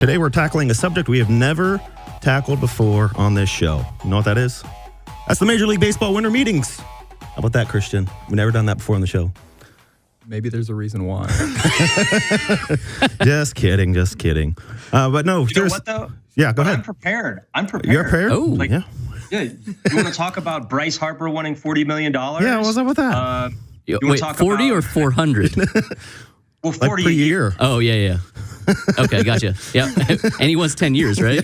Today we're tackling a subject we have never tackled before on this show. You know what that is? That's the Major League Baseball winter meetings. How about that, Christian? We've never done that before on the show. Maybe there's a reason why. Just kidding. But no, you know what though? Yeah, go ahead. I'm prepared. You're prepared? Oh, yeah. Yeah. You want to talk about Bryce Harper winning $40 million? Yeah, what's up with that? Wait, 40 or 400? Well, 40 like per year. Oh, yeah. Okay, gotcha. Yeah, and he wants 10 years, right?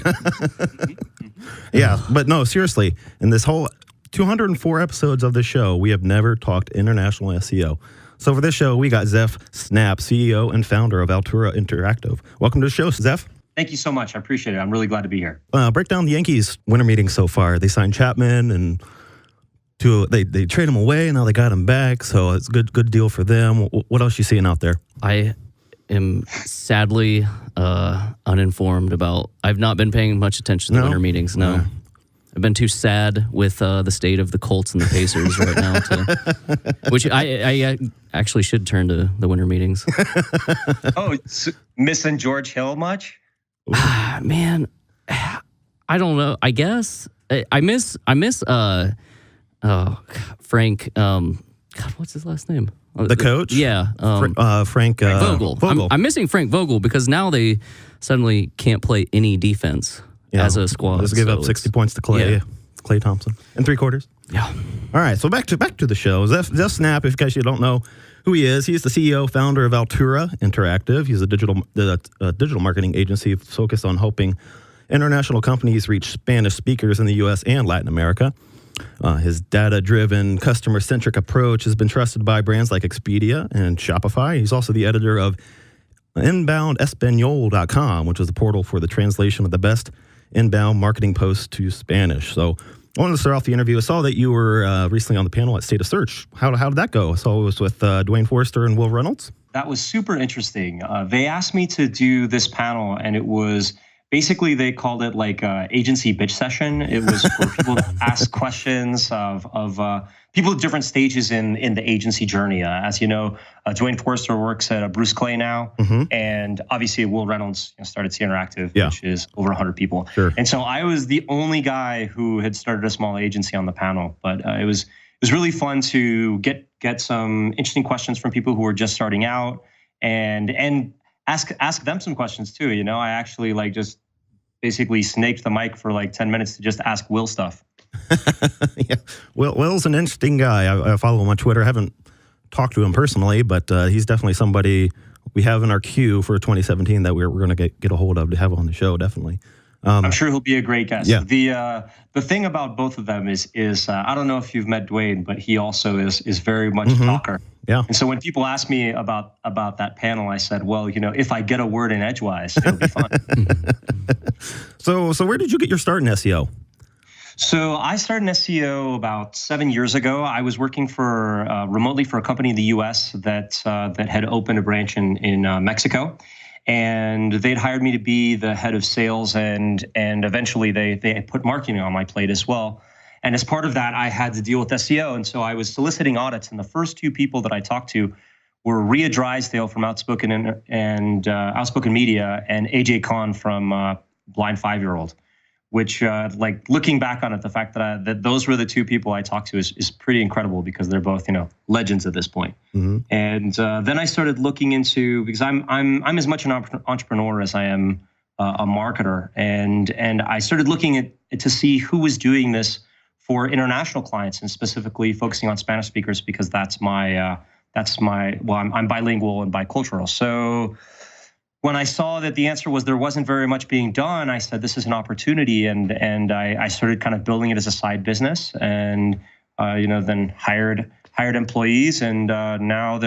Yeah, but no, seriously, in this whole 204 episodes of the show, we have never talked international SEO. So for this show, we got Zeph Snapp, CEO and founder of Altura Interactive. Welcome to the show, Zeph. Thank you so much. I appreciate it. I'm really glad to be here. Break down the Yankees winter meeting so far. They signed Chapman and they trade him away, and now they got him back. So it's a good deal for them. What else you seeing out there? I am sadly uninformed about. I've not been paying much attention to the winter meetings. No. I've been too sad with the state of the Colts and the Pacers right now. Which I actually should turn to the winter meetings. Oh, missing George Hill much? Man, I don't know. I guess I miss Frank. God, what's his last name? The coach? Yeah. Frank Vogel. Vogel. I'm missing Frank Vogel because now they suddenly can't play any defense as a squad. Let's give up 60 points to Clay Thompson in 3 quarters. Yeah. All right, so back to the show. Zeph Snapp, if you don't know who he is, he's the CEO, founder of Altura Interactive. He's a digital marketing agency focused on helping international companies reach Spanish speakers in the U.S. and Latin America. His data-driven, customer-centric approach has been trusted by brands like Expedia and Shopify. He's also the editor of inboundespanol.com, which is the portal for the translation of the best inbound marketing posts to Spanish. So I wanted to start off the interview. I saw that you were recently on the panel at State of Search. How did that go? I saw it was with Dwayne Forrester and Will Reynolds. That was super interesting. They asked me to do this panel, and it was basically, they called it like agency bitch session. It was for people to ask questions of people at different stages in the agency journey. As you know, Dwayne Forrester works at Bruce Clay now, and obviously Will Reynolds started C Interactive, which is over 100 people. Sure. And so I was the only guy who had started a small agency on the panel, but it was really fun to get some interesting questions from people who were just starting out and ask them some questions too. You know, I actually just basically snaked the mic for 10 minutes to just ask Will stuff. Yeah, Will's an interesting guy. I follow him on Twitter. I haven't talked to him personally, but he's definitely somebody we have in our queue for 2017 that we're going to get a hold of to have on the show, definitely. I'm sure he'll be a great guest. Yeah. The thing about both of them is I don't know if you've met Dwayne, but he also is very much a talker. Yeah. And so when people ask me about that panel, I said, well, if I get a word in edgewise, it'll be fun. So where did you get your start in SEO? So I started in SEO about 7 years ago. I was working remotely for a company in the U.S. that had opened a branch in Mexico. And they'd hired me to be the head of sales, and eventually they put marketing on my plate as well. And as part of that, I had to deal with SEO. And so I was soliciting audits, and the first 2 people that I talked to were Rhea Drysdale from Outspoken Outspoken Media and AJ Khan from Blind 5-Year-Old, which looking back on it, the fact that those were the 2 people I talked to is pretty incredible because they're both legends at this point. And then I started looking into, because I'm as much an entrepreneur as I am a marketer, and I started looking to see who was doing this for international clients, and specifically focusing on Spanish speakers because I'm bilingual and bicultural. So when I saw that the answer was there wasn't very much being done, I said this is an opportunity, and I started kind of building it as a side business, and then hired employees, and now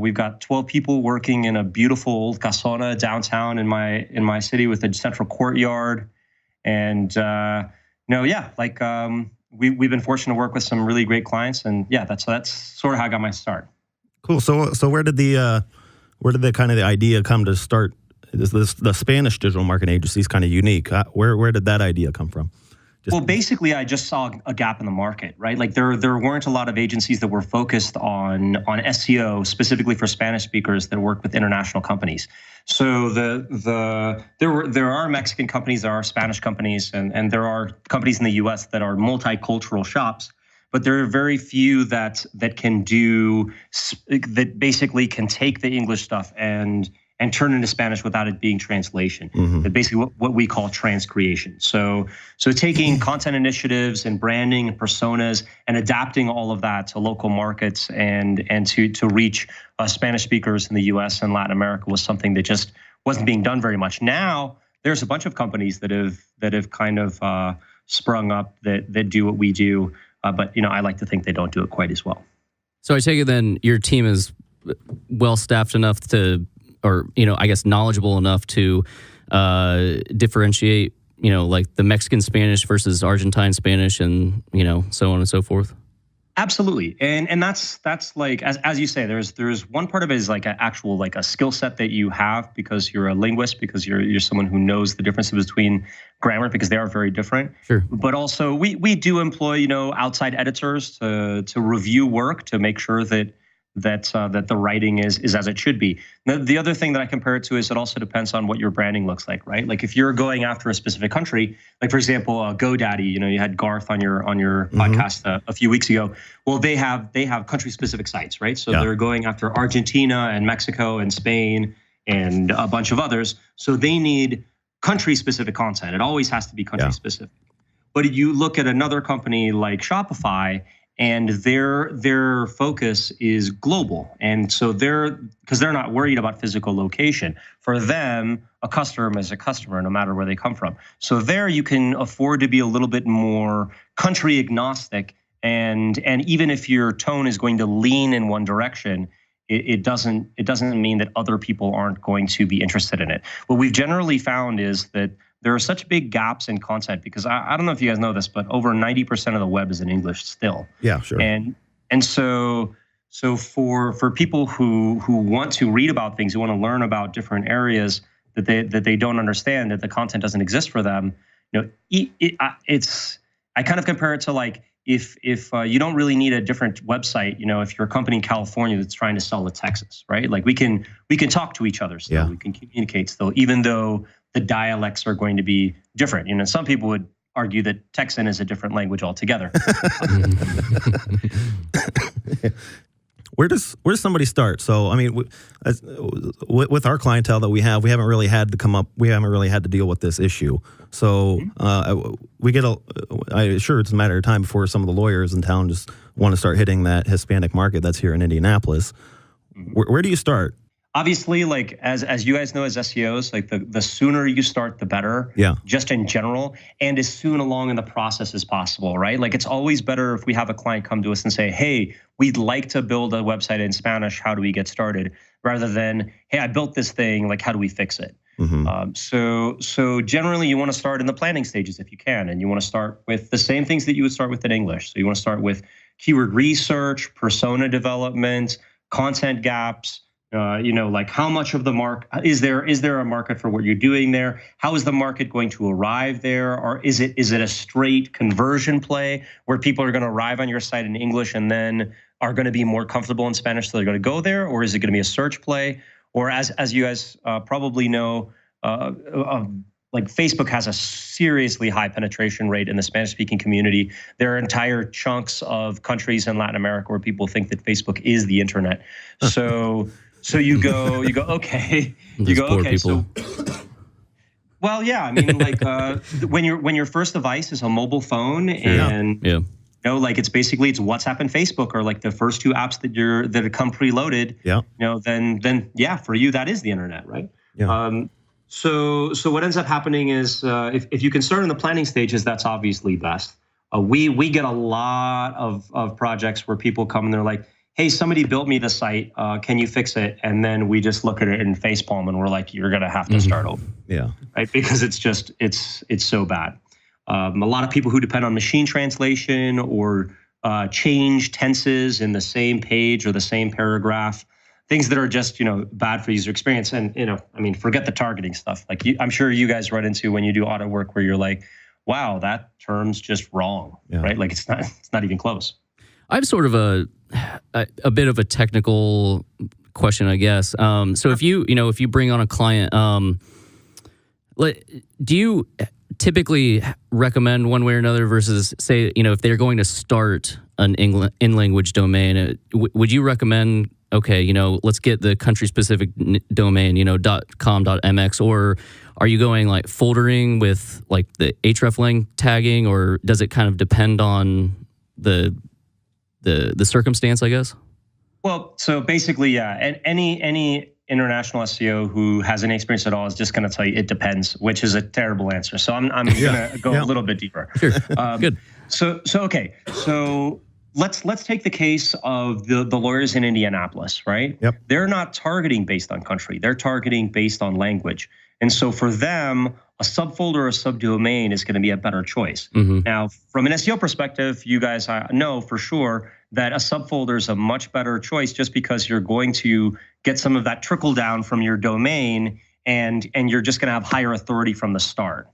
we've got 12 people working in a beautiful old casona downtown in my city with a central courtyard, and we've been fortunate to work with some really great clients, and that's sort of how I got my start. Cool. So where did the kind of the idea come to start? The Spanish digital marketing agency is kind of unique. Where did that idea come from? Well, basically, I just saw a gap in the market, right? Like there weren't a lot of agencies that were focused on SEO specifically for Spanish speakers that work with international companies. So there are Mexican companies, there are Spanish companies, and there are companies in the U.S. that are multicultural shops. But there are very few that basically can take the English stuff and turn into Spanish without it being translation. Mm-hmm. Basically what we call transcreation. So taking content initiatives and branding and personas and adapting all of that to local markets and to reach Spanish speakers in the US and Latin America was something that just wasn't being done very much. Now there's a bunch of companies that have kind of sprung up that do what we do. But I like to think they don't do it quite as well. So I take it then your team is well staffed enough to, or I guess knowledgeable enough to differentiate, like the Mexican Spanish versus Argentine Spanish, and so on and so forth. Absolutely, and that's like as you say, there's one part of it is like a skill set that you have because you're a linguist, because you're someone who knows the differences between grammar, because they are very different. Sure. But also we do employ outside editors to review work to make sure that the writing is as it should be. Now, the other thing that I compare it to is it also depends on what your branding looks like, right? Like if you're going after a specific country, like for example, GoDaddy, you had Garth on your mm-hmm. podcast a few weeks ago. Well, they have country specific sites, right? So they're going after Argentina and Mexico and Spain and a bunch of others. So they need country specific content. It always has to be country specific. But you look at another company like Shopify, and their focus is global. And so because they're not worried about physical location. For them, a customer is a customer no matter where they come from. So there you can afford to be a little bit more country agnostic. And even if your tone is going to lean in one direction, it doesn't mean that other people aren't going to be interested in it. What we've generally found is that there are such big gaps in content because I don't know if you guys know this, but over 90% of the web is in English still. Yeah, sure. And so for people who want to read about things, who want to learn about different areas that they don't understand, that the content doesn't exist for them, I kind of compare it to like if you don't really need a different website, if you're a company in California that's trying to sell to Texas, right? Like we can talk to each other still, we can communicate still, even though the dialects are going to be different. Some people would argue that Texan is a different language altogether. Where does somebody start? So, I mean, with our clientele that we haven't really had to deal with this issue. So sure, it's a matter of time before some of the lawyers in town just want to start hitting that Hispanic market that's here in Indianapolis. Where do you start? Obviously, like as you guys know, as SEOs, like the sooner you start, the better. Yeah. Just in general, and as soon along in the process as possible, right? Like it's always better if we have a client come to us and say, "Hey, we'd like to build a website in Spanish. How do we get started?" Rather than, "Hey, I built this thing. Like, how do we fix it?" Mm-hmm. So generally, you want to start in the planning stages if you can, and you want to start with the same things that you would start with in English. So you want to start with keyword research, persona development, content gaps. Like how much of the market is there a market for what you're doing there? How is the market going to arrive there? Or is it a straight conversion play where people are going to arrive on your site in English and then are going to be more comfortable in Spanish, so they're going to go there? Or is it going to be a search play? Or as you guys probably know, like Facebook has a seriously high penetration rate in the Spanish-speaking community. There are entire chunks of countries in Latin America where people think that Facebook is the internet. So you go, okay. People. Well, yeah, I mean, like when your first device is a mobile phone, and like it's WhatsApp and Facebook are like the first two apps that come preloaded. Yeah. Then for you that is the internet, right? Yeah. So what ends up happening is if you can start in the planning stages, that's obviously best. We get a lot of projects where people come and they're like, "Hey, somebody built me the site. Can you fix it?" And then we just look at it in facepalm and we're like, "You're gonna have to start over." Yeah. Right? Because it's so bad. A lot of people who depend on machine translation or change tenses in the same page or the same paragraph, things that are just bad for user experience. And I mean, forget the targeting stuff. Like I'm sure you guys run into when you do auto work where you're like, wow, that term's just wrong, right? Like it's not even close. I have sort of a bit of a technical question, I guess. So if you bring on a client, do you typically recommend one way or another versus say, if they're going to start an in-language domain, would you recommend, okay, let's get the country-specific domain, .com.mx, or are you going like foldering with like the hreflang tagging, or does it kind of depend on the circumstance, I guess? Well, so basically, and any international SEO who has any experience at all is just going to tell you it depends, which is a terrible answer. So I'm going to go a little bit deeper. Sure. Good. So okay. So let's take the case of the lawyers in Indianapolis, right? Yep. They're not targeting based on country. They're targeting based on language. And so for them, a subfolder or a subdomain is going to be a better choice. Mm-hmm. Now, from an SEO perspective, you guys know for sure that a subfolder is a much better choice just because you're going to get some of that trickle down from your domain and you're just going to have higher authority from the start,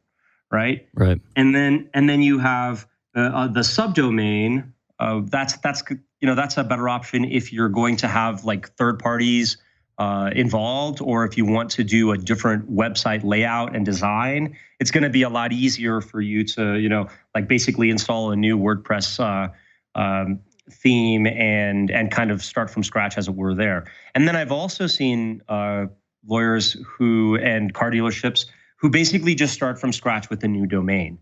right? Right. And then you have the subdomain. That's a better option if you're going to have like third parties involved, or if you want to do a different website layout and design. It's going to be a lot easier for you to like basically install a new WordPress theme and kind of start from scratch, as it were, there. And then I've also seen lawyers and car dealerships who basically just start from scratch with a new domain,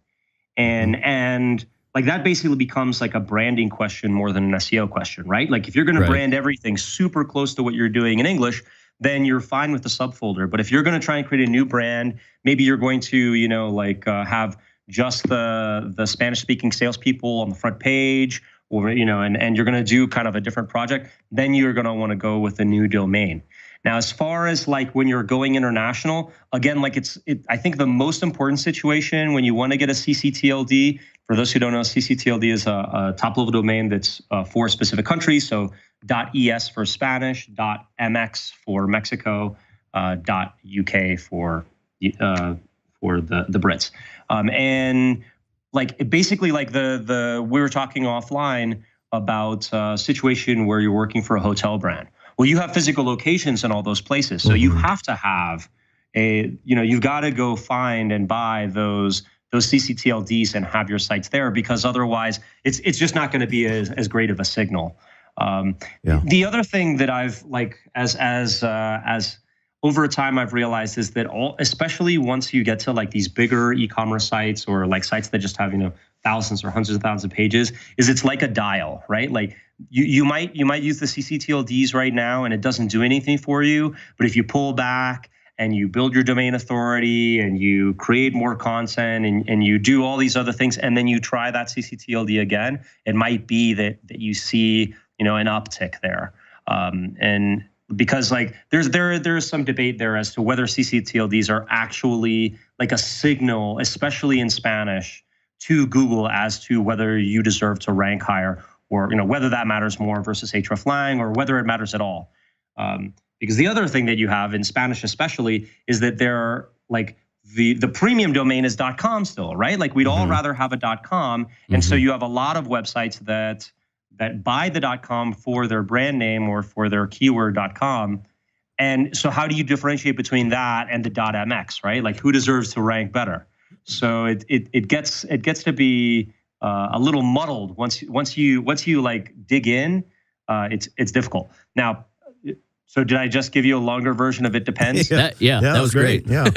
and like that basically becomes like a branding question more than an SEO question, right? Like if you're going to brand everything super close to what you're doing in English, then you're fine with the subfolder. But if you're going to try and create a new brand, maybe you're going to have just the Spanish-speaking salespeople on the front page, or and you're going to do kind of a different project, then you're going to want to go with a new domain. Now, as far as like when you're going international, again, like I think the most important situation when you want to get a CCTLD, for those who don't know, CCTLD is a top-level domain that's for specific countries. So .es for Spanish, .mx for Mexico, .uk for the Brits, and like basically like we were talking offline about a situation where you're working for a hotel brand. Well, you have physical locations in all those places, so you have to have you've got to go find and buy those CCTLDs and have your sites there, because otherwise it's just not going to be as great of a signal. The other thing that I've like as over time I've realized is that especially once you get to like these bigger e-commerce sites or like sites that just have thousands or hundreds of thousands of pages, is it's like a dial, right? Like you might use the CCTLDs right now and it doesn't do anything for you, but if you pull back and you build your domain authority and you create more content and you do all these other things, and then you try that CCTLD again, it might be that you see an uptick there. And because like there's some debate there as to whether CCTLDs are actually like a signal, especially in Spanish, to Google as to whether you deserve to rank higher, or whether that matters more versus hreflang, or whether it matters at all. Because the other thing that you have in Spanish especially is that there are like the premium domain is .com still, right? Like we'd all rather have a .com, and so you have a lot of websites that buy the .com for their brand name or for their keyword .com. And so how do you differentiate between that and the .mx, right? Like who deserves to rank better? So it gets to be a little muddled once you like dig in. It's difficult. Now, so did I just give you a longer version of it depends? That was great. Yeah.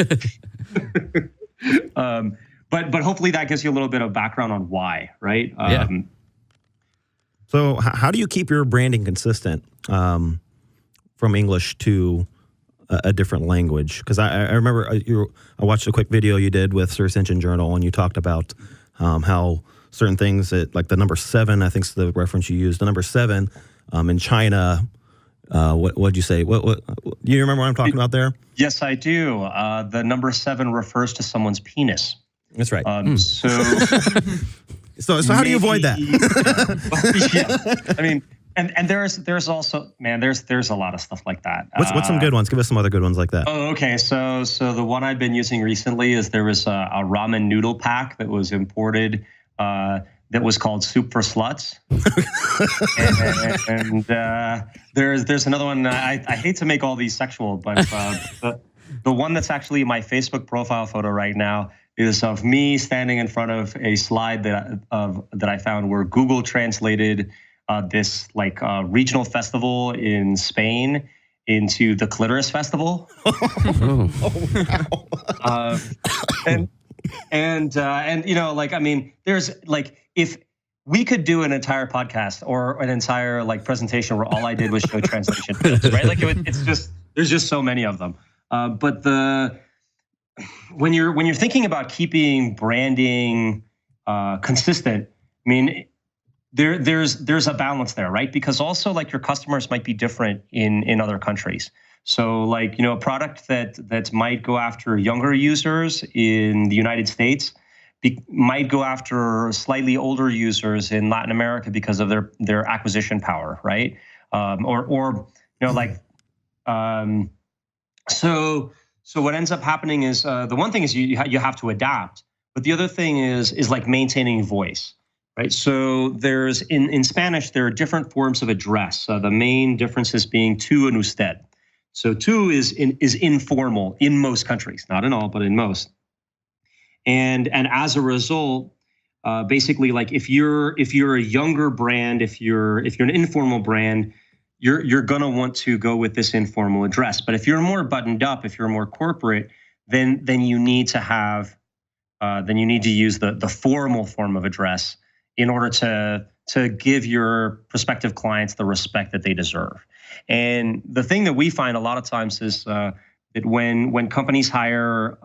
But hopefully that gives you a little bit of background on why, right? So how do you keep your branding consistent from English to a different language? Because I remember I watched a quick video you did with Search Engine Journal, and you talked about how certain things that, like the number 7, I think is the reference you used, the number 7 in China. What did you say? What do you remember what I'm talking about there? Yes, I do. The number 7 refers to someone's penis. That's right. So how do you avoid that? I mean, And there's also, man, there's a lot of stuff like that. What's some good ones? Give us some other good ones like that. Oh, okay. So the one I've been using recently is there was a ramen noodle pack that was imported that was called Soup for Sluts. and there's another one. I hate to make all these sexual, but the one that's actually my Facebook profile photo right now is of me standing in front of a slide that I found where Google translated this like regional festival in Spain into the Clitoris Festival. And you know, like, I mean, there's like, if we could do an entire podcast or an entire like presentation where all I did was show translation, right? Like it's just, there's just so many of them. But when you're thinking about keeping branding consistent, I mean, there's a balance there, right? Because also like your customers might be different in other countries. So like, you know, a product that might go after younger users in the United States might go after slightly older users in Latin America because of their acquisition power, right? Or you know, like, so what ends up happening is the one thing is you have to adapt, but the other thing is like maintaining voice. Right, so there's in Spanish there are different forms of address. The main differences being tú and usted. So tú is informal in most countries, not in all, but in most. And as a result, basically, like if you're a younger brand, if you're an informal brand, you're gonna want to go with this informal address. But if you're more buttoned up, if you're more corporate, then you need to have use the formal form of address in order to give your prospective clients the respect that they deserve. And the thing that we find a lot of times is that when companies hire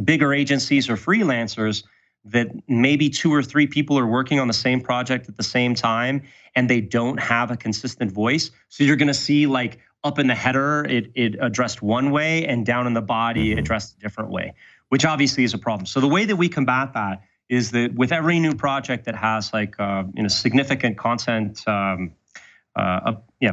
bigger agencies or freelancers, that maybe 2 or 3 people are working on the same project at the same time, and they don't have a consistent voice. So you're going to see like up in the header, it addressed one way, and down in the body, addressed a different way, which obviously is a problem. So the way that we combat that is that with every new project that has like significant content,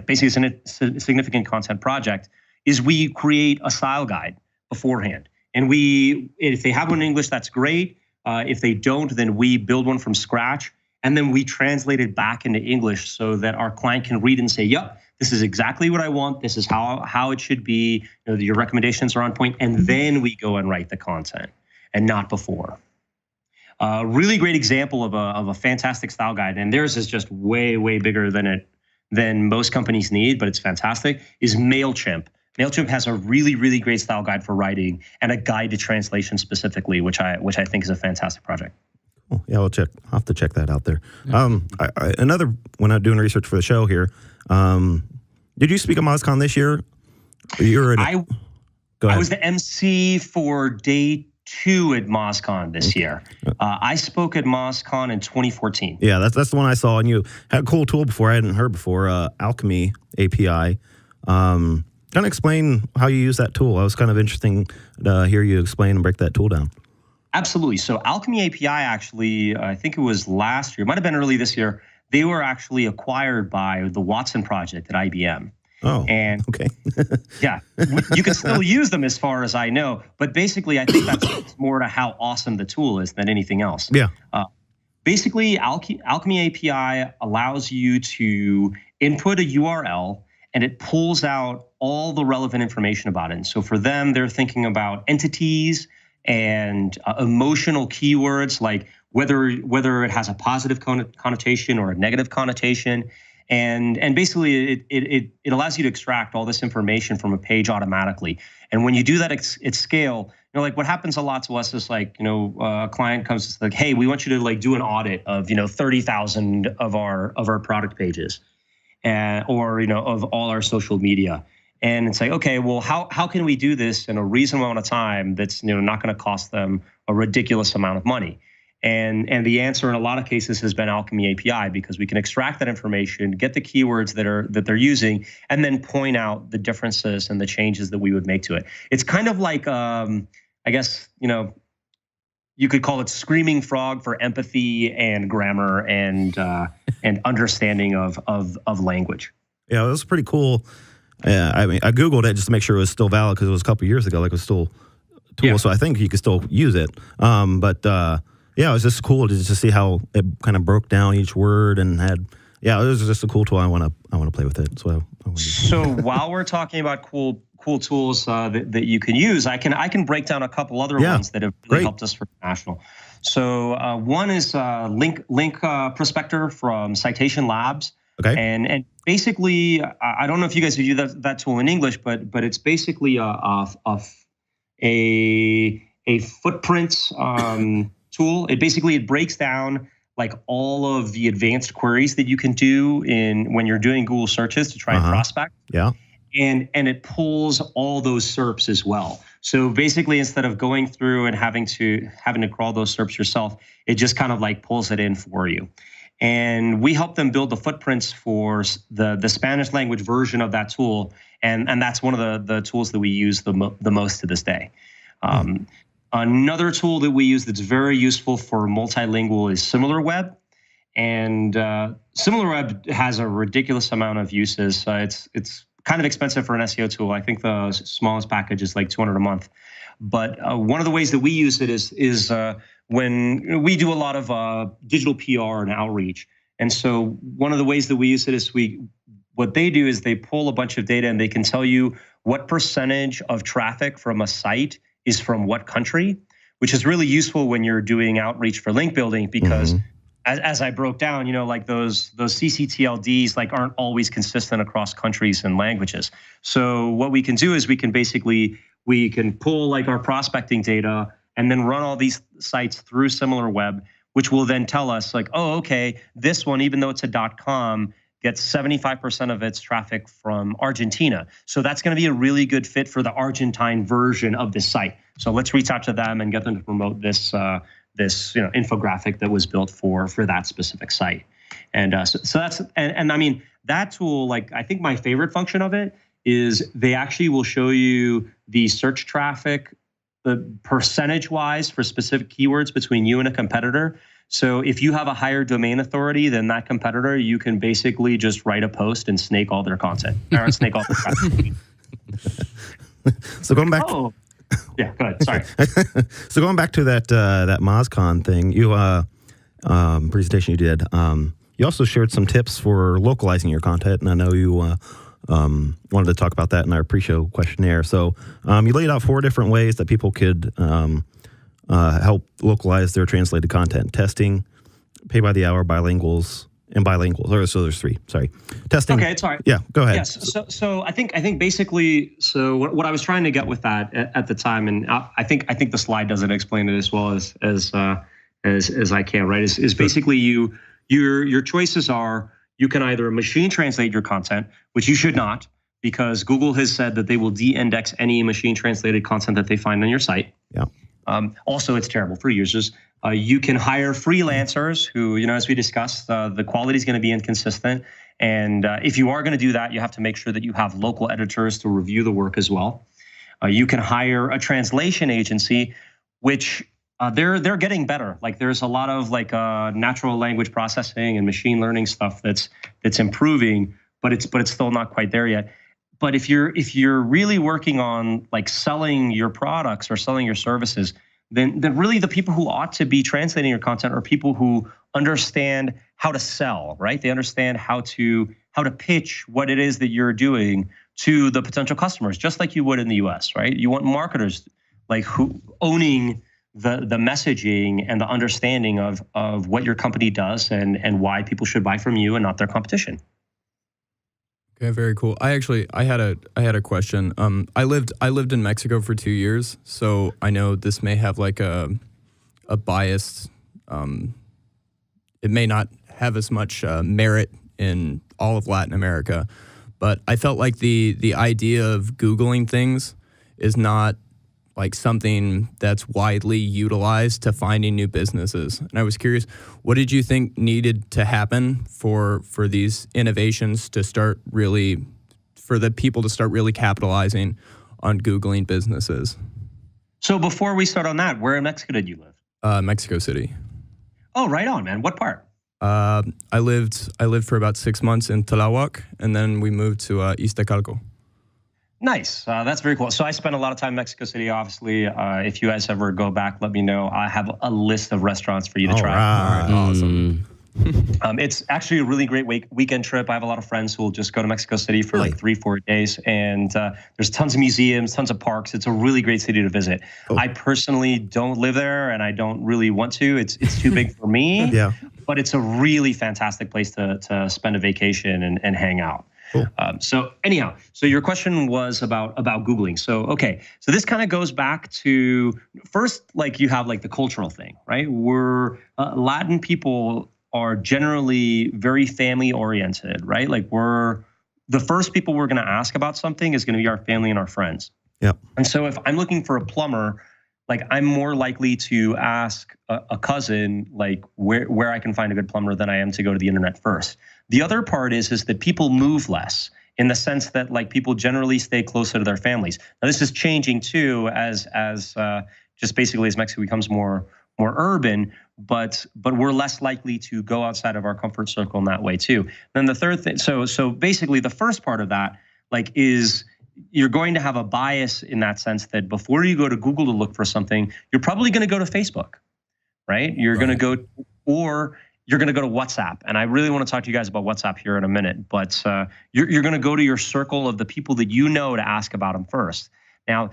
basically a significant content project, is we create a style guide beforehand. And if they have one in English, that's great. If they don't, then we build one from scratch, and then we translate it back into English so that our client can read and say, yep, this is exactly what I want. This is how it should be. You know, your recommendations are on point, and then we go and write the content, and not before. Really great example of a fantastic style guide, and theirs is just way bigger than most companies need, but it's fantastic, is MailChimp. MailChimp has a really great style guide for writing and a guide to translation specifically, which I think is a fantastic project. Cool. Yeah, I'll have to check that out there. Yeah. Another, when I'm doing research for the show here, did you speak at MozCon this year? Go ahead. I was the MC for day 2 at MozCon this year. I spoke at MozCon in 2014. Yeah, that's the one I saw, and you had a cool tool before I hadn't heard before, Alchemy API. Kind of explain how you use that tool. It was kind of interesting to hear you explain and break that tool down. Absolutely. So Alchemy API actually, I think it was last year, it might have been early this year, they were actually acquired by the Watson project at IBM. Oh, and okay. Yeah, you can still use them as far as I know, but basically I think that's more to how awesome the tool is than anything else. Yeah. Basically, Alchemy API allows you to input a URL, and it pulls out all the relevant information about it. And so for them, they're thinking about entities and emotional keywords, like whether it has a positive connotation or a negative connotation. And basically, it allows you to extract all this information from a page automatically. And when you do that at scale, you know, like what happens a lot to us is like, you know, a client comes to like, hey, we want you to like do an audit of, you know, 30,000 of our product pages, or, you know, of all our social media. And it's like, okay, well, how can we do this in a reasonable amount of time that's, you know, not going to cost them a ridiculous amount of money? And the answer in a lot of cases has been Alchemy API, because we can extract that information, get the keywords that they're using, and then point out the differences and the changes that we would make to it. It's kind of like, I guess, you know, you could call it screaming frog for empathy and grammar and understanding of language. Yeah, it was pretty cool. Yeah, I mean, I Googled it just to make sure it was still valid because it was a couple of years ago, like it was still a tool. Yeah. So I think you could still use it. But yeah, it was just cool to just see how it kind of broke down each word and had. Yeah, it was just a cool tool. I want to play with it. So while we're talking about cool tools that you can use, I can break down a couple other ones that have really helped us for international. So one is link prospector from Citation Labs. Okay. And basically, I don't know if you guys use that tool in English, but it's basically a footprint tool. It breaks down like all of the advanced queries that you can do when you're doing Google searches to try and prospect. Yeah. And it pulls all those SERPs as well. So basically, instead of going through and having to crawl those SERPs yourself, it just kind of like pulls it in for you. And we help them build the footprints for the Spanish language version of that tool. And that's one of the tools that we use the most to this day. Another tool that we use that's very useful for multilingual is SimilarWeb. And SimilarWeb has a ridiculous amount of uses. It's kind of expensive for an SEO tool. I think the smallest package is like $200 a month. But one of the ways that we use it is when we do a lot of digital PR and outreach. And so one of the ways that we use it is what they do is they pull a bunch of data and they can tell you what percentage of traffic from a site is from what country, which is really useful when you're doing outreach for link building because as I broke down, like those CCTLDs like aren't always consistent across countries and languages. So what we can do is we can pull like our prospecting data and then run all these sites through SimilarWeb, which will then tell us like, oh, okay, this one, even though it's a .com, gets 75% of its traffic from Argentina. So that's going to be a really good fit for the Argentine version of this site. So let's reach out to them and get them to promote this infographic that was built for that specific site. And so that's and I mean that tool, like I think my favorite function of it is they actually will show you the search traffic, the percentage wise for specific keywords between you and a competitor. So if you have a higher domain authority than that competitor, you can basically just write a post and snake all their content or snake all their traffic. So going back. Yeah, go ahead. Sorry. So going back to that MozCon thing, presentation you did, you also shared some tips for localizing your content, and I know you wanted to talk about that in our pre-show questionnaire. So you laid out 4 different ways that people could help localize their translated content: testing, pay by the hour, bilinguals, and bilinguals. So there's 3. Sorry, testing. Okay, sorry. Yeah, go ahead. Yes. So I think basically, so what I was trying to get with that at the time, and I think the slide doesn't explain it as well as I can. Right? Is basically your choices are you can either machine translate your content, which you should not, because Google has said that they will de-index any machine translated content that they find on your site. Yeah. Also, it's terrible for users. You can hire freelancers who, as we discussed, the quality is going to be inconsistent. And if you are going to do that, you have to make sure that you have local editors to review the work as well. You can hire a translation agency, which they're getting better. Like there's a lot of like natural language processing and machine learning stuff that's improving, but it's still not quite there yet. But if you're really working on like selling your products or selling your services, then really the people who ought to be translating your content are people who understand how to sell, right? They understand how to pitch what it is that you're doing to the potential customers, just like you would in the US, right? You want marketers like who owning the messaging and the understanding of what your company does and why people should buy from you and not their competition. Okay, very cool. I had a question. I lived in Mexico for 2 years, so I know this may have like a bias. It may not have as much merit in all of Latin America, but I felt like the idea of Googling things is not like something that's widely utilized to finding new businesses. And I was curious, what did you think needed to happen for these innovations to start really, for the people to start really capitalizing on Googling businesses? So before we start on that, where in Mexico did you live? Mexico City. Oh, right on, man. What part? I lived for about 6 months in Tláhuac, and then we moved to Iztacalco. Nice. That's very cool. So I spent a lot of time in Mexico City, obviously. If you guys ever go back, let me know. I have a list of restaurants for you to try. All right. Awesome. It's actually a really great weekend trip. I have a lot of friends who will just go to Mexico City for like 3-4 days. And there's tons of museums, tons of parks. It's a really great city to visit. Oh. I personally don't live there, and I don't really want to. It's too big for me. Yeah. But it's a really fantastic place to spend a vacation and hang out. Cool. So anyhow, so your question was about Googling. So, okay. So this kind of goes back to first, like you have like the cultural thing, right? We're Latin people are generally very family oriented, right? Like we're the first people we're going to ask about something is going to be our family and our friends. Yep. And so if I'm looking for a plumber, like I'm more likely to ask a cousin like where I can find a good plumber than I am to go to the internet first. The other part is that people move less in the sense that like people generally stay closer to their families. Now this is changing too as just basically as Mexico becomes more urban, but we're less likely to go outside of our comfort circle in that way too. Then the third thing, so basically the first part of that like is you're going to have a bias in that sense that before you go to Google to look for something, you're probably going to go to Facebook, right? You're going to go, or you're going to go to WhatsApp. And I really want to talk to you guys about WhatsApp here in a minute, but you're going to go to your circle of the people that you know to ask about them first. Now,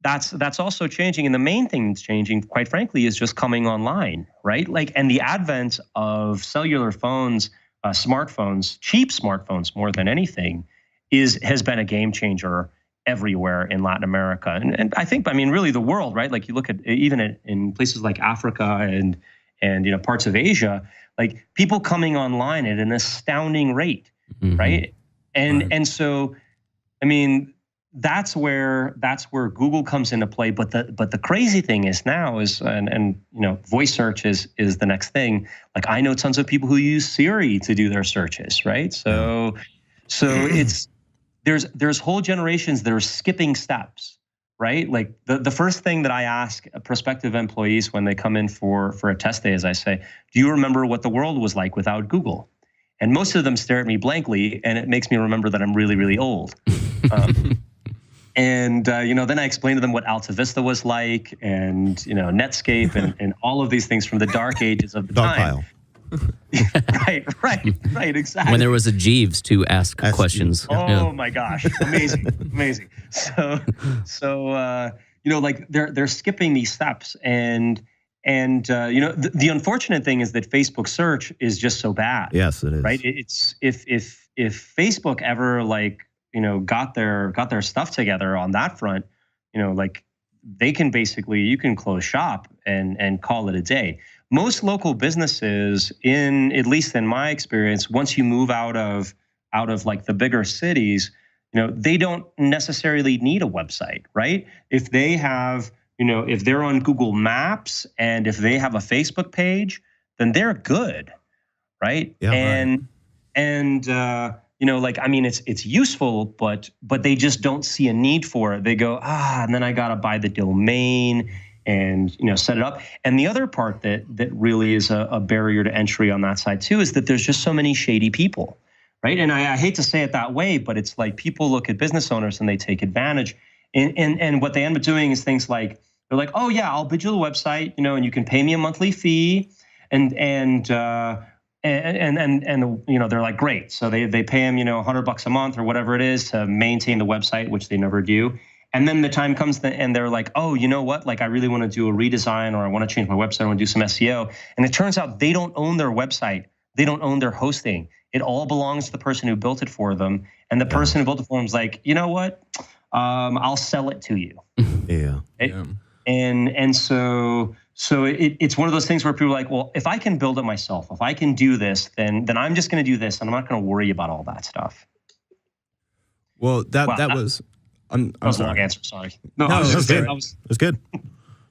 that's also changing. And the main thing that's changing, quite frankly, is just coming online, right? Like, and the advent of cellular phones, smartphones, cheap smartphones more than anything, has been a game changer everywhere in Latin America. And I think, I mean, really the world, right? Like you look at even in places like Africa and parts of Asia, like people coming online at an astounding rate, right? And so, I mean, that's where Google comes into play. But the crazy thing is now is, and voice search is the next thing. Like I know tons of people who use Siri to do their searches, right? So it's, there's whole generations that are skipping steps, right? Like the first thing that I ask prospective employees when they come in for a test day is I say, do you remember what the world was like without Google? And most of them stare at me blankly, and it makes me remember that I'm really, really old. And then I explain to them what Alta Vista was like, and Netscape, and all of these things from the dark ages of the time. Pile. right, exactly. When there was a Jeeves to ask questions. Oh my gosh, amazing. So like they're skipping these steps, and the unfortunate thing is that Facebook search is just so bad. Yes, it is. Right. It's if Facebook ever got their stuff together on that front, like they can basically, you can close shop and call it a day. Most local businesses, at least in my experience, once you move out of like the bigger cities, they don't necessarily need a website, right? If they have, if they're on Google Maps and if they have a Facebook page, then they're good, right? Yeah, and like, I mean, it's useful, but they just don't see a need for it. They go, and then I got to buy the domain and set it up. And the other part that really is a barrier to entry on that side too is that there's just so many shady people, right? And I hate to say it that way, but it's like people look at business owners and they take advantage. And what they end up doing is things like, they're like, oh yeah, I'll build you a website, and you can pay me a monthly fee, and they're like, great. So they pay him, $100 a month or whatever it is to maintain the website, which they never do. And then the time comes and they're like, oh, you know what? Like I really want to do a redesign, or I want to change my website, I want to do some SEO. And it turns out they don't own their website. They don't own their hosting. It all belongs to the person who built it for them. And the person who built it for them is like, you know what? I'll sell it to you. Yeah. And so it's one of those things where people are like, well, if I can build it myself, if I can do this, then I'm just going to do this, and I'm not going to worry about all that stuff. Well, that was. That was a long answer. Sorry. No, It's good.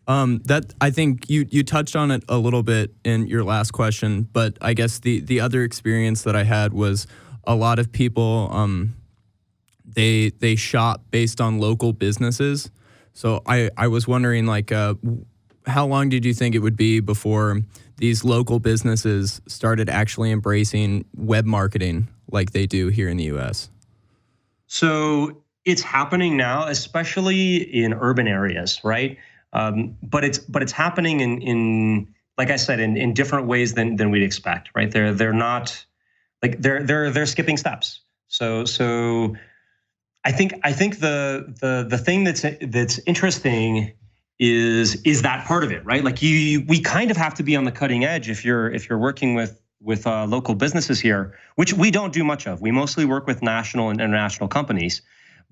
That I think you touched on it a little bit in your last question, but I guess the other experience that I had was a lot of people they shop based on local businesses. So I was wondering, like, how long did you think it would be before these local businesses started actually embracing web marketing like they do here in the US? So it's happening now, especially in urban areas, right? But it's happening in like I said, in different ways than we'd expect, right? They're not like they're skipping steps. So I think the thing that's interesting is that part of it, right? Like we kind of have to be on the cutting edge if you're working with local businesses here, which we don't do much of. We mostly work with national and international companies,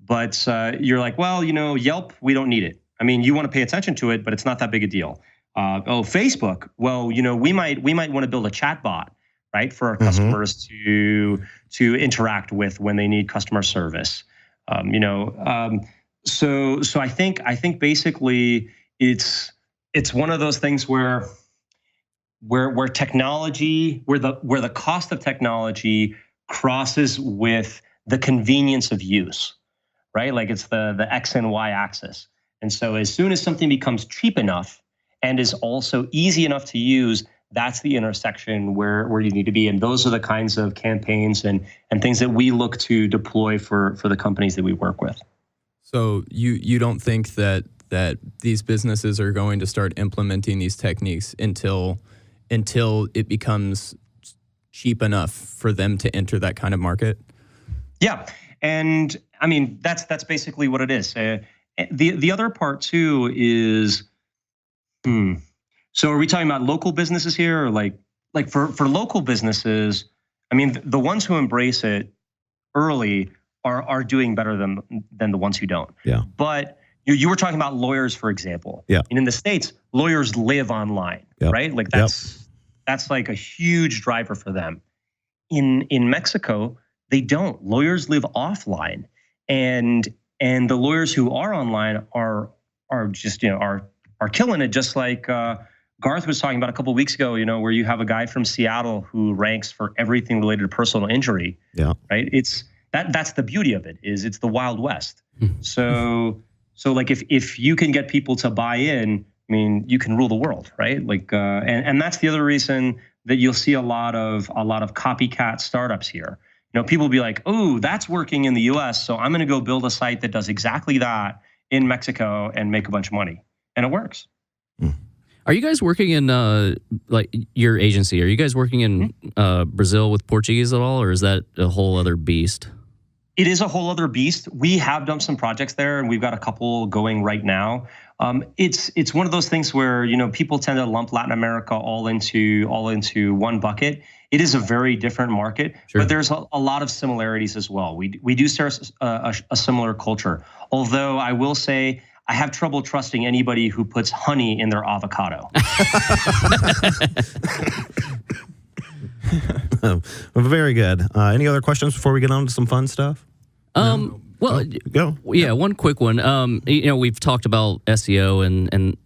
but you're like, well, Yelp, we don't need it. I mean, you want to pay attention to it, but it's not that big a deal. Facebook, well, we might want to build a chat bot, right, for our customers to interact with when they need customer service. So I think basically it's one of those things where technology, where the cost of technology crosses with the convenience of use, right? Like it's the X and Y axis. And so as soon as something becomes cheap enough and is also easy enough to use, that's the intersection where you need to be. And those are the kinds of campaigns and things that we look to deploy for the companies that we work with. So you don't think that these businesses are going to start implementing these techniques until it becomes cheap enough for them to enter that kind of market? Yeah. And I mean, that's basically what it is. The other part too is, so are we talking about local businesses here, or like for local businesses? I mean, the ones who embrace it early are doing better than the ones who don't. Yeah. But you were talking about lawyers, for example. Yeah. And in the States, lawyers live online, right? Like that's like a huge driver for them. In Mexico, they don't. Lawyers live offline, and the lawyers who are online are just are killing it. Just like Garth was talking about a couple of weeks ago, where you have a guy from Seattle who ranks for everything related to personal injury. Yeah. Right. That's the beauty of it, is it's the Wild West. So like if you can get people to buy in, I mean, you can rule the world, right? Like and that's the other reason that you'll see a lot of copycat startups here. People will be like, oh, that's working in the US, so I'm going to go build a site that does exactly that in Mexico and make a bunch of money. And it works. Are you guys working in, like your agency, are you guys working in Brazil with Portuguese at all, or is that a whole other beast? It is a whole other beast. We have done some projects there, and we've got a couple going right now. It's one of those things where people tend to lump Latin America all into one bucket. It is a very different market, but there's a lot of similarities as well. We do share a similar culture. Although I will say, I have trouble trusting anybody who puts honey in their avocado. Very good. Any other questions before we get on to some fun stuff? Well, go. Yeah, one quick one. We've talked about SEO and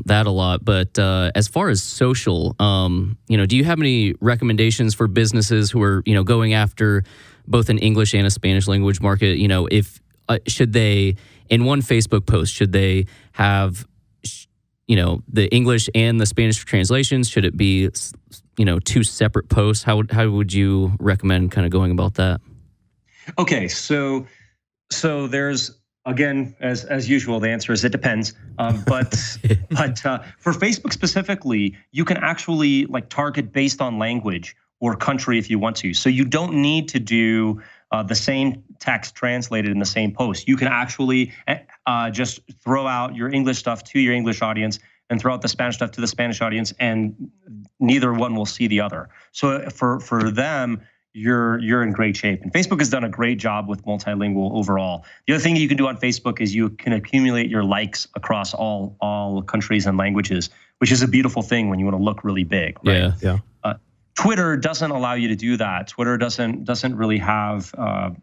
that a lot, but as far as social, do you have any recommendations for businesses who are going after both an English and a Spanish language market? If should they, in one Facebook post, should they have the English and the Spanish translations? Should it be two separate posts? How would you recommend kind of going about that? Okay, so there's, again, as usual, the answer is it depends. But for Facebook specifically, you can actually target based on language or country if you want to. So you don't need to do the same text translated in the same post. You can actually just throw out your English stuff to your English audience and throw out the Spanish stuff to the Spanish audience, and neither one will see the other. So for them, you're in great shape. And Facebook has done a great job with multilingual overall. The other thing you can do on Facebook is you can accumulate your likes across all countries and languages, which is a beautiful thing when you want to look really big, right? Yeah. Twitter doesn't allow you to do that. Twitter doesn't really have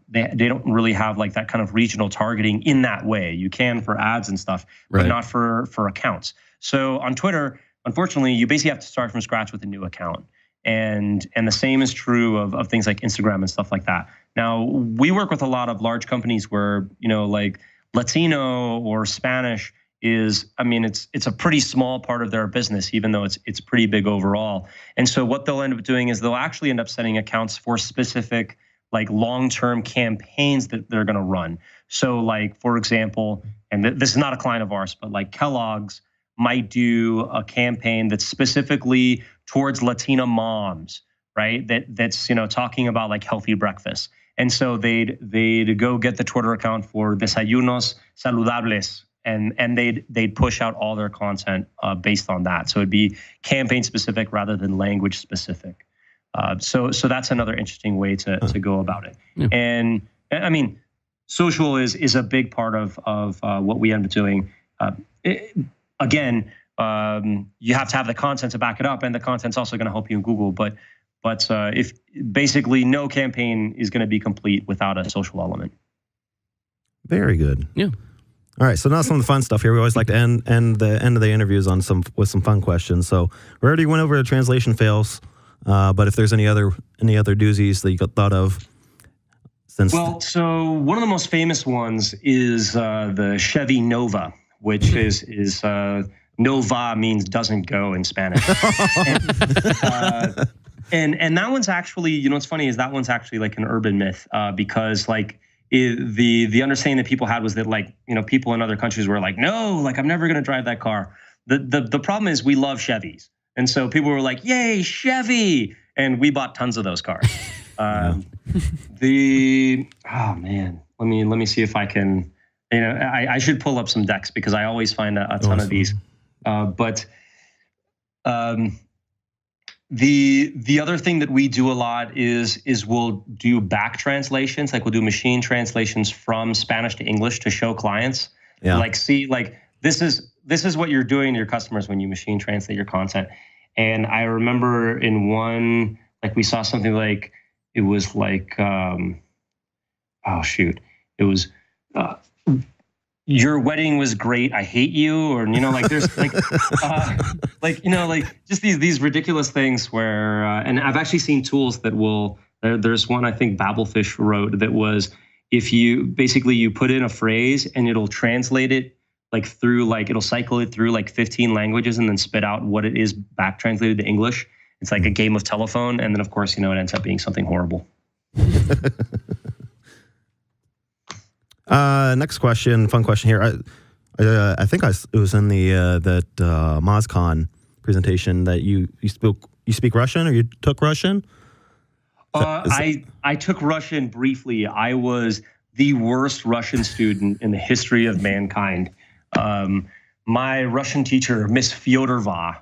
they don't really have that kind of regional targeting in that way. You can for ads and stuff, but not for accounts. So on Twitter, unfortunately, you basically have to start from scratch with a new account. And the same is true of things like Instagram and stuff like that. Now, we work with a lot of large companies where, like Latino or Spanish is, I mean, it's a pretty small part of their business, even though it's pretty big overall. And so what they'll end up doing is they'll actually end up setting accounts for specific like long-term campaigns that they're going to run. So like, for example, and this is not a client of ours, but like Kellogg's might do a campaign that's specifically towards Latina moms, right? That's, you know, talking about like healthy breakfast. And so they'd go get the Twitter account for Desayunos Saludables, and they'd push out all their content based on that. So it'd be campaign specific rather than language specific. So that's another interesting way to go about it. Yeah. And I mean, social is a big part of what we end up doing. Again, you have to have the content to back it up, and the content's also going to help you in Google. But if basically no campaign is going to be complete without a social element. Very good. Yeah. All right, so now some of the fun stuff here. We always like to end the end of the interviews with some fun questions. So we already went over the translation fails, but if there's any other doozies that you thought of, so one of the most famous ones is the Chevy Nova, which is Nova means doesn't go in Spanish, and that one's actually, you know, what's funny is that one's actually like an urban myth because like. The understanding that people had was that, like, you know, people in other countries were like, no, like I'm never going to drive that car. The problem is we love Chevys, and so people were like, yay, Chevy, and we bought tons of those cars. Oh man, let me see if I can. You know, I should pull up some decks because I always find a ton of these. The other thing that we do a lot is we'll do back translations, like we'll do machine translations from Spanish to English to show clients. Yeah. Like, see, like this is what you're doing to your customers when you machine translate your content. And I remember in one, like we saw something like, it was like, it was, your wedding was great, I hate you, or, you know, like there's like, you know, like just these ridiculous things where, and I've actually seen tools that will, there's one I think Babelfish wrote that was, if you put in a phrase and it'll translate it like through, like it'll cycle it through like 15 languages and then spit out what it is back translated to English. It's like a game of telephone. And then of course, you know, it ends up being something horrible. Next question, fun question here. I think it was in the that MozCon presentation that you speak Russian, or you took Russian? I took Russian briefly. I was the worst Russian student in the history of mankind. My Russian teacher, Miss Fyodorova,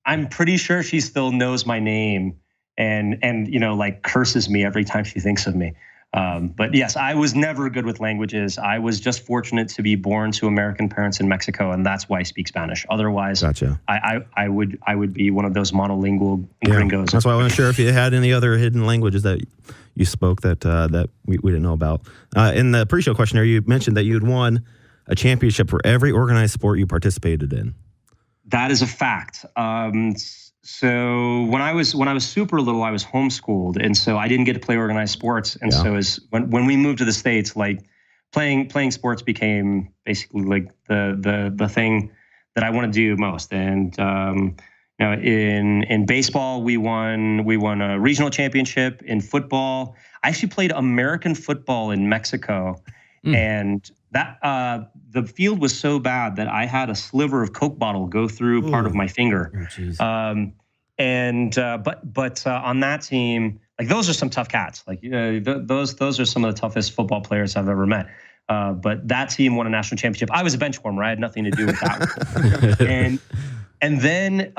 I'm pretty sure she still knows my name. And you know, like curses me every time she thinks of me. But yes, I was never good with languages. I was just fortunate to be born to American parents in Mexico, and that's why I speak Spanish. Otherwise, gotcha. I would be one of those monolingual gringos. That's why I wasn't sure if you had any other hidden languages that you spoke that we didn't know about. In the pre-show questionnaire, you mentioned that you had won a championship for every organized sport you participated in. That is a fact. So when I was super little, I was homeschooled, and so I didn't get to play organized sports. And so when we moved to the States, like playing sports became basically like the thing that I want to do most. And you know, in baseball, we won a regional championship. In football, I actually played American football in Mexico, and that the field was so bad that I had a sliver of Coke bottle go through part of my finger. Oh, but on that team, like those are some tough cats. Like those are some of the toughest football players I've ever met. But that team won a national championship. I was a bench warmer. I had nothing to do with that. And then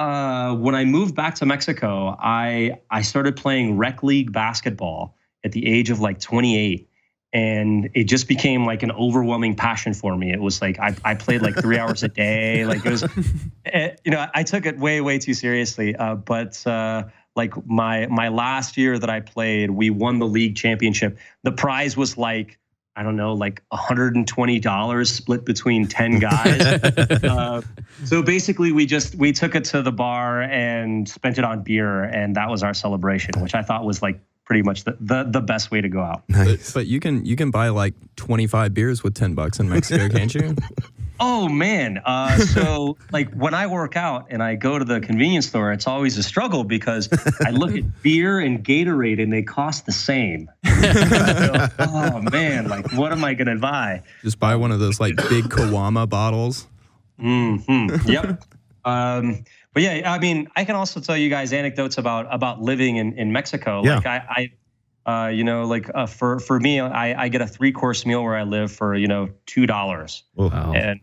when I moved back to Mexico, I started playing rec league basketball at the age of like 28. And it just became like an overwhelming passion for me. It was like I played like 3 hours a day. Like it was, you know, I took it way too seriously. But like my last year that I played, we won the league championship. The prize was like, I don't know, like $120 split between 10 guys. So basically, we took it to the bar and spent it on beer, and that was our celebration, which I thought was like pretty much the best way to go out. But you can buy like 25 beers with $10 in Mexico, can't you? Oh man. So like when I work out and I go to the convenience store, it's always a struggle because I look at beer and Gatorade and they cost the same. So, oh man, like what am I gonna buy? Just buy one of those like big Kawama bottles. Yep. But yeah, I mean, I can also tell you guys anecdotes about living in Mexico. Yeah. Like for me, I get a 3-course meal where I live for, $2. Wow. And,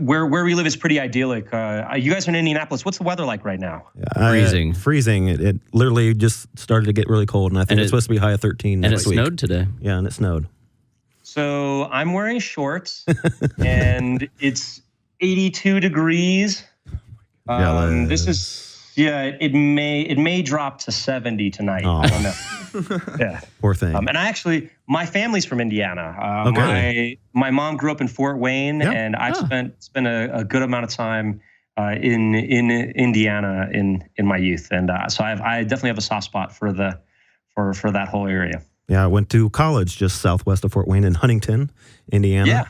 where we live is pretty idyllic. You guys are in Indianapolis. What's the weather like right now? Freezing. Freezing. It literally just started to get really cold, and I think it's supposed to be high of 13 next week. And it snowed today. Yeah, and it snowed. So I'm wearing shorts, and it's 82 degrees. This is it may drop to 70 tonight. I don't know. Yeah, poor thing. And my family's from Indiana. Okay. My mom grew up in Fort Wayne, and I've spent a good amount of time in Indiana in my youth, and so I definitely have a soft spot for that whole area. Yeah, I went to college just southwest of Fort Wayne in Huntington, Indiana.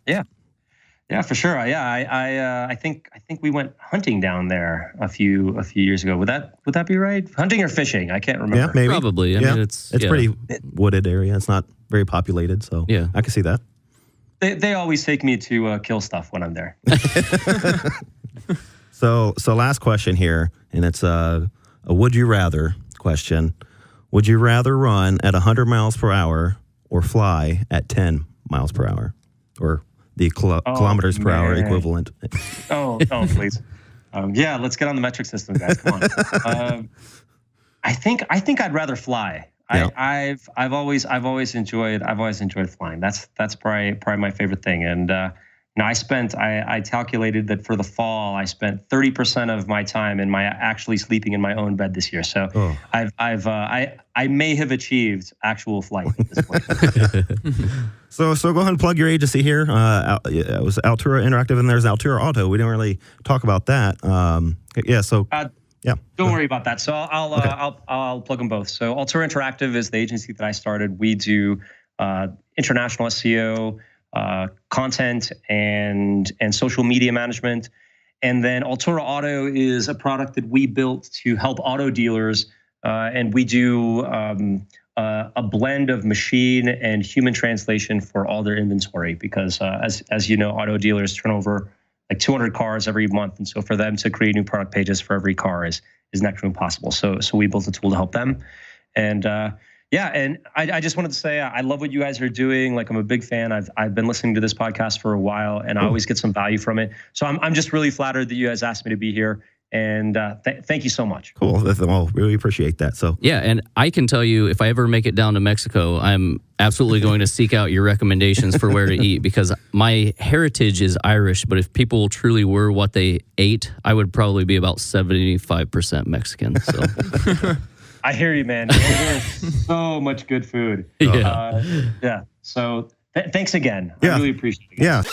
Yeah, for sure. Yeah, I think we went hunting down there a few years ago. Would that be right? Hunting or fishing? I can't remember. Yeah, maybe. Probably. I mean, it's pretty wooded area. It's not very populated, so yeah, I can see that. They always take me to kill stuff when I'm there. So last question here, and it's a would you rather question. Would you rather run at 100 miles per hour or fly at 10 miles per hour, or the kilometers per hour equivalent? Oh, please. Let's get on the metric system, guys. Come on. I think I'd rather fly. Yeah. I've always enjoyed flying. That's probably my favorite thing. And I calculated that for the fall I spent 30% of my time actually sleeping in my own bed this year. So I may have achieved actual flight at this point. So go ahead and plug your agency here. It was Altura Interactive, and there's Altura Auto. We didn't really talk about that. Don't worry about that. So I'll plug them both. So Altura Interactive is the agency that I started. We do international SEO, content, and social media management. And then Altura Auto is a product that we built to help auto dealers, and we do a blend of machine and human translation for all their inventory, because as you know, auto dealers turn over like 200 cars every month, and so for them to create new product pages for every car is next to impossible. So we built a tool to help them, and I just wanted to say I love what you guys are doing. Like, I'm a big fan. I've been listening to this podcast for a while, and I always get some value from it. So I'm just really flattered that you guys asked me to be here. And thank you so much. Cool. Well, really appreciate that. So yeah, and I can tell you, if I ever make it down to Mexico, I'm absolutely going to seek out your recommendations for where to eat, because my heritage is Irish, but if people truly were what they ate, I would probably be about 75% Mexican. So I hear you, man. There's so much good food. Yeah. So thanks again. Yeah. I really appreciate it. Yeah.